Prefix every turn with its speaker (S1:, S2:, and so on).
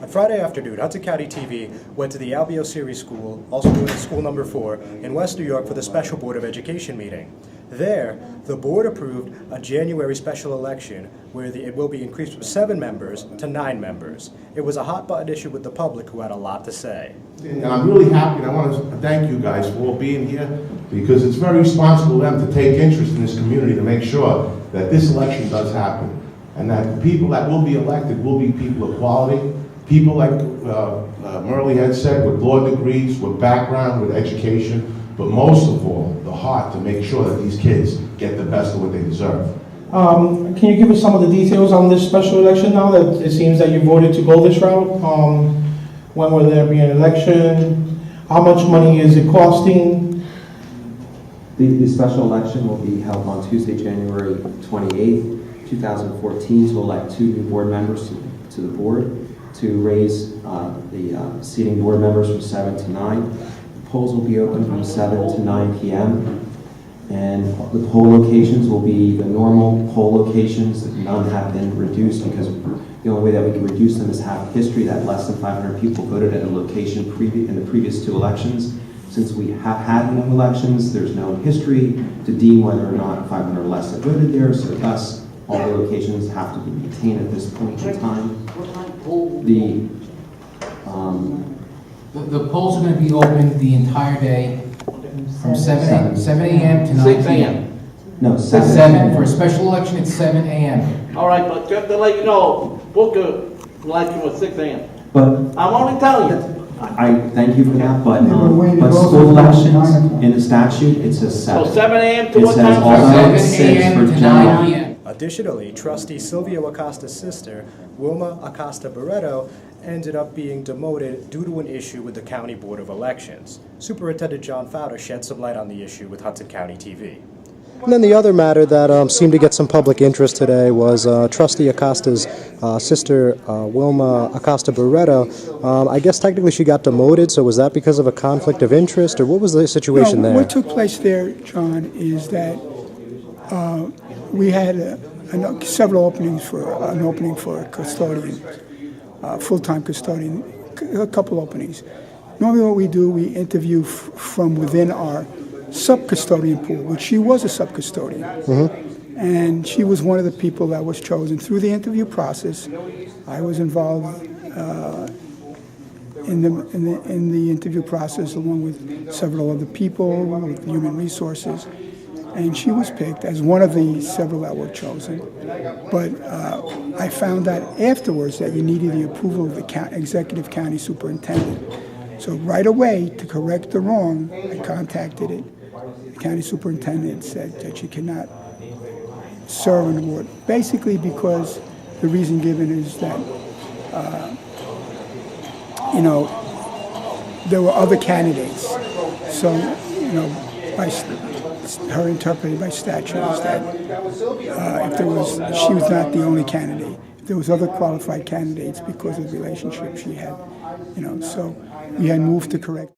S1: On Friday afternoon, Hudson County TV went to the Albio Series School, also known as School Number 4, in West New York for the Special Board of Education meeting. There, the board approved a January special election where it will be increased from 7 members to 9 members. It was a hot-button issue with the public who had a lot to say.
S2: And I'm really happy, and I want to thank you guys for all being here, because it's very responsible of them to take interest in this community to make sure that this election does happen, and that the people that will be elected will be people of quality, people like Merle had said, with law degrees, with background, with education, but most of all, the heart to make sure that these kids get the best of what they deserve.
S3: Can you give us some of the details on this special election now that it seems that you voted to go this route? When will there be an election? How much money is it costing?
S4: The special election will be held on Tuesday, January 28th, 2014, to elect 2 new board members to the board, to raise the seating board members from 7 to 9. Polls will be open from 7 to 9 p.m. and the poll locations will be the normal poll locations. None have been reduced because the only way that we can reduce them is have history that less than 500 people voted at a location in the previous 2 elections. Since we have had no elections, there's no history to deem whether or not 500 or less have voted there, so thus all the locations have to be maintained at this point in time.
S5: The polls are going to be open the entire day from 7 a.m. to 9 p.m.
S4: No,
S5: 7. For a special election, it's 7 a.m.
S6: All right, but just to let you know, Booker election was 6 a.m.
S4: But
S6: I'm only telling you.
S4: I thank you for that, but
S7: but
S4: school elections in the statute, it says 7.
S6: So 7 a.m. to
S4: It
S6: what
S4: says
S6: time?
S4: although
S5: 7 a.m. to 9 p.m.
S1: Additionally, trustee Silvio Acosta's sister, Wilma Acosta Barreto, ended up being demoted due to an issue with the County Board of Elections. Superintendent John Fowler shed some light on the issue with Hudson County TV. And then the other matter that seemed to get some public interest today was trustee Acosta's sister, Wilma Acosta Barreto. I guess technically she got demoted, so was that because of a conflict of interest, or what was the situation there?
S7: What took place there, John, is that we had several openings for an opening for a custodian, full-time custodian, a couple openings. Normally what we do, we interview from within our sub-custodian pool, which she was a sub-custodian. Mm-hmm. And she was one of the people that was chosen through the interview process. I was involved in the interview process along with several other people, with human resources. And she was picked as one of the several that were chosen. But I found out afterwards that you needed the approval of the executive county superintendent. So right away, to correct the wrong, I contacted it. The county superintendent said that she cannot serve on the board, basically because the reason given is that, there were other candidates. So, her interpreted by statute is that she was not the only candidate. There was other qualified candidates because of the relationship she had, so we had moved to correct.